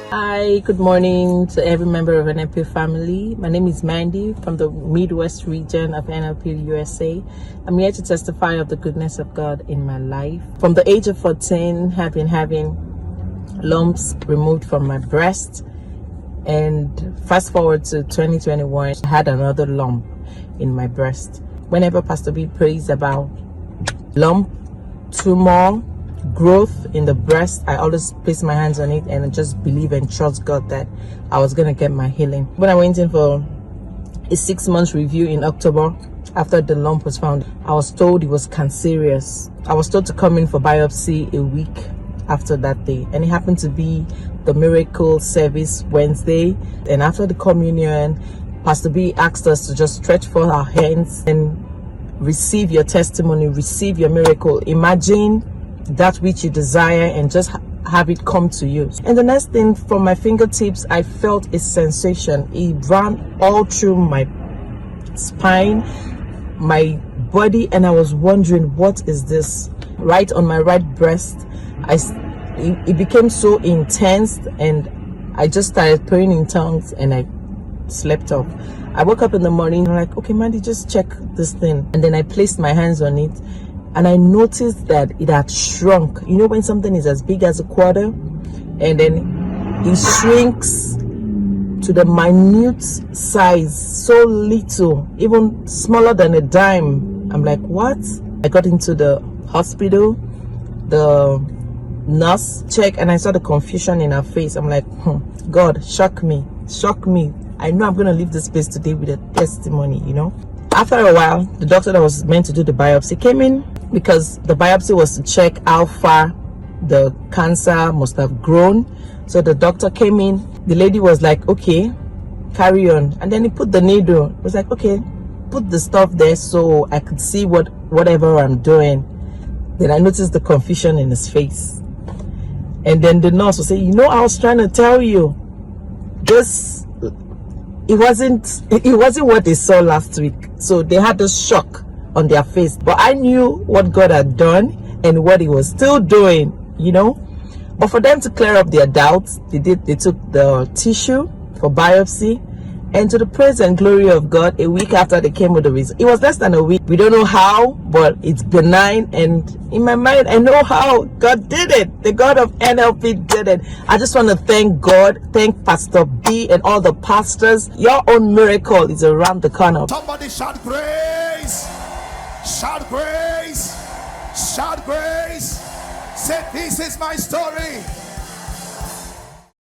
Hi, good morning to every member of NLP family. My name is Mandy from the Midwest region of NLP USA. I'm here to testify of the goodness of God in my life. From the age of 14, I've been having lumps removed from my breast. And fast forward to 2021, I had another lump in my breast. Whenever Pastor B prays about lump, tumor, growth in the breast, I always place my hands on it and just believe and trust God that I was going to get my healing. When I went in for a 6-month review in October, after the lump was found, I was told it was cancerous. I was told to come in for biopsy a week after that day, and it happened to be the miracle service Wednesday. And after the communion, Pastor B asked us to just stretch forth our hands and receive your testimony, receive your miracle. Imagine that which you desire and just have it come to you. And the next thing, from my fingertips, I felt a sensation. It ran all through my spine, my body, and I was wondering, what is this? Right on my right breast, it became so intense, and I just started praying in tongues and I slept off. I woke up in the morning, I'm like, okay, Mandy, just check this thing. And then I placed my hands on it, and I noticed that it had shrunk. You know when something is as big as a quarter and then it shrinks to the minute size, so little, even smaller than a dime. I'm like, what? I got into the hospital. The nurse checked and I saw the confusion in her face. I'm like, God, shock me. I know I'm going to leave this place today with a testimony, you know. After a while, the doctor that was meant to do the biopsy came in, because the biopsy was to check how far the cancer must have grown. So the doctor came in. The lady was like, okay, carry on. And then he put the needle. It was like, okay, put the stuff there so I could see whatever I'm doing. Then I noticed the confusion in his face. And then the nurse was saying, you know, I was trying to tell you, this, it wasn't what they saw last week. So they had this shock on their face. But I knew what God had done and what he was still doing, you know. But for them to clear up their doubts, they took the tissue for biopsy. And to the praise and glory of God, a week after they came with the result. It was less than a week. We don't know how, but it's benign. And in my mind, I know how. God did it. The God of NLP did it. I just want to thank God, thank Pastor B and all the pastors. Your own miracle is around the corner. Somebody shout grace. Shout grace. Shout grace. Say, this is my story.